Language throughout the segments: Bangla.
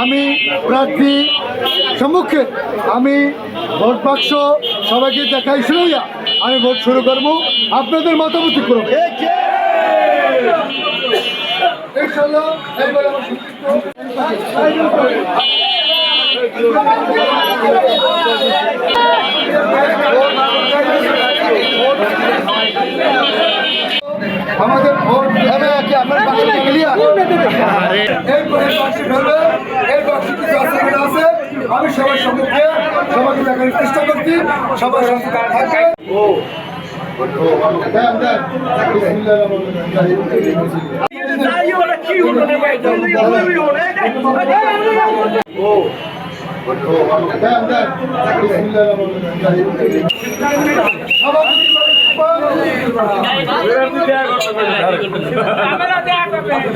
আমি প্রার্থী সম্মুখে আমি ভোট বাক্স সবাইকে দেখাই শুনাইয়া আমি ভোট শুরু করবো। আপনাদের মতামত করব। আমাদের ভোট কি আপনার বাক্সটা ক্লিয়ার? এই বাক্সে কিছু আছে, আমি সবার সম্মুখে সবাইকে দেখার চেষ্টা করছি। সবার সম্মুখে থাকবে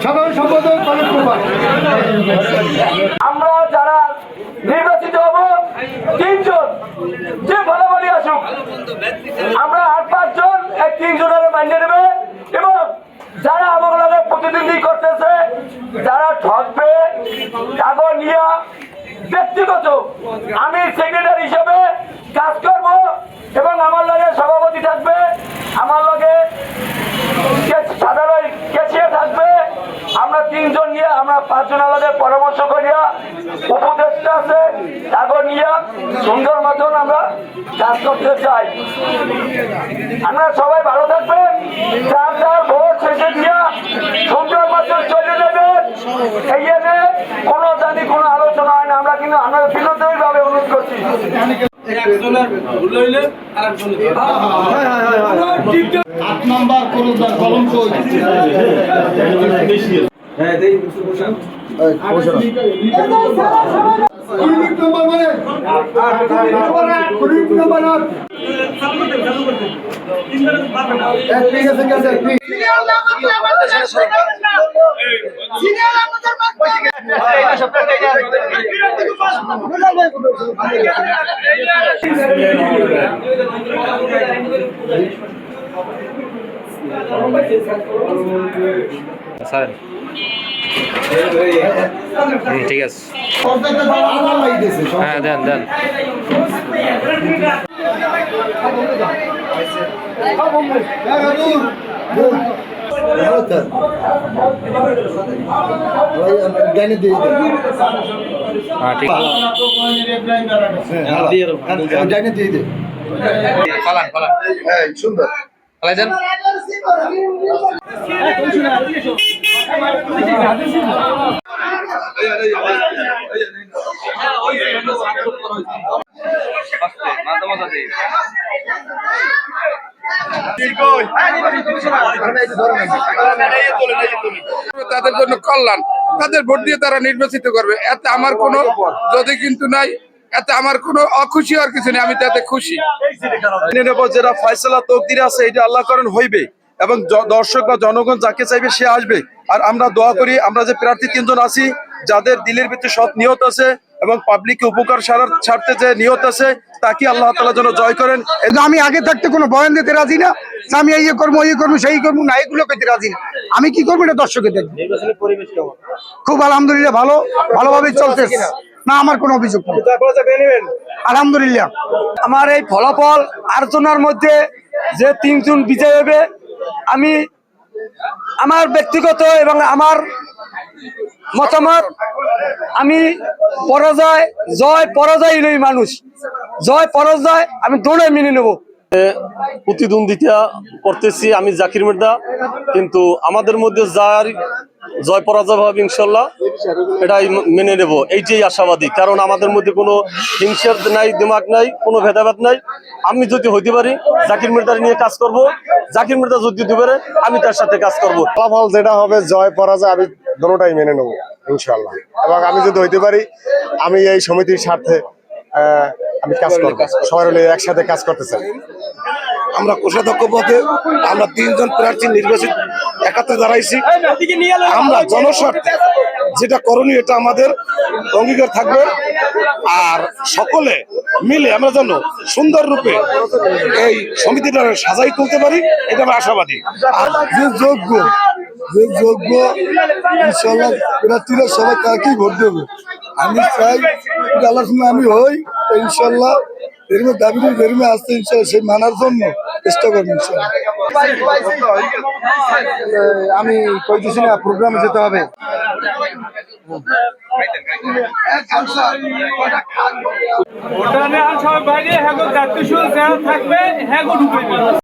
সাধারণ সম্পাদক আমরা যারা নির্বাচিত হব তিনজন, যে বলাবলি আসুক আমরা 8-5 জন এই 3 জনের মাইনে নেবে। এবং যারা আমার প্রতিদ্বন্দ্বী করতেছে, যারা ঠকবে কাগজ নিয়ে ব্যক্তিগত আমি সেক্রেটারি হিসেবে কাজ করব এবং আমার লগে সভাপতি থাকবে, আমার লগে সাধারণ ক্যাশিয়ার থাকবে। আমরা 3 জন নিয়ে আমরা 5 জন আলাদা পরামর্শ করিয়া উপদেষ্টা আছে তাকে নিয়ে সুন্দর মতন আমরা কাজ করতে চাই। আমরা সবাই ভালো থাকবেন, যার ভোট শেষে দিয়ে সুন্দর মতন চলে যাবেন। এই জন্য কোনো জানি কোনো আলোচনা হয় না, আমরা কিন্তু আমরা বিনোদনী ভাবে অনুরোধ করছি। ঠিক আছে, হ্যাঁ দেন দেন। সুন্দর তাদের জন্য কল্যাণ, তাদের ভোট দিয়ে তারা নির্বাচিত করবে, এতে আমার কোনো যদি কিন্তু নাই, এতে আমার কোনো অখুশি আর কিছু নেই, আমি তাতে খুশি। যেটা ফয়সালা তকদিরে আছে এটা আল্লাহ করেন হইবে এবং দর্শক বা জনগণ যাকে চাইবে সে আসবে। আর আমরা দোয়া করি আমরা যে প্রার্থী 3 জন আছি যাদের দিলের ভিতরে সৎ নিয়ত আছে এবং পাবলিককে উপকার ছাড়তে যে নিয়ত আছে তাকে আল্লাহ তাআলা যেন জয় করেন। আমি আগে থাকতে কোনো বয়ান দিতে রাজি না, আমি এই করবো ওই করবো সেই করবো না, এগুলো পেতে রাজি না। আমি কি করবো এটা দর্শকে দেখবো। খুব আলহামদুলিল্লাহ ভালোভাবে চলতেছে না, আমার কোনো অভিযোগ নেই আলহামদুলিল্লাহ। আমার এই ফলাফল আলোচনার মধ্যে যে 3 জন বিজয় হবে, আমি আমার ব্যক্তিগত এবং আমার মতামত, আমি পরাজয় জয় পরাজয় নেই, মানুষ জয় পরাজয় আমি দৌড়ে মেনে নেব। প্রতিদ্বন্দ্বিতা করতেছি আমি জাকির মির্জা, কিন্তু আমাদের মধ্যে যার জয় পরাজয় হবে ইনশাল্লাহ এটাই মেনে নেব, এইটাই আশাবাদী। কারণ আমাদের মধ্যে কোনো হিংসার নাই, দিমাগ নাই, কোনো ভেদাভেদ নাই। আমি যদি হইতে পারি জাকির মির্জা নিয়ে কাজ করব, জাকির মির্জা যদি দিতে পারে আমি তার সাথে কাজ করব। ফলাফল যেটা হবে জয় পরাজয় আমি দুটোটাই মেনে নেব ইনশাল্লাহ। এবং আমি যদি হইতে পারি আমি এই সমিতির স্বার্থে আমি কাজ করব, সবাই মিলে একসাথে কাজ করতে চাই। আমরা কোষাধ্যক্ষ পদে আমরা 3 জন প্রার্থী নির্বাচিত একাত্রে দাঁড়াইছি। আমরা জনস্বার্থে যেটা করণীয় এটা আমাদের অঙ্গীকার থাকবে, আর সকলে মিলে আমরা যেন সুন্দর রূপে এই সমিতিটা সাজাই তুলতে পারি, এটা আমরা আশাবাদী। যে যোগ্য ইনশাআল্লাহ প্রার্থীরা সবাই তাকেই ভোট দেবে। আমি চাই আল্লাহর সঙ্গে আমি হই ইনশাল্লাহ এরমে দাবি এরমে আসতে ইনশাল্লাহ সেই মানার জন্য চেষ্টা করবো ইনশাল্লাহ। আমি কইতেছি না প্রোগ্রামে যেতে হবে। ভোটারে সবাই বাইরে হ্যাঁ দায়িত্বশীল যারা থাকবে হ্যাঁ ঢুকবে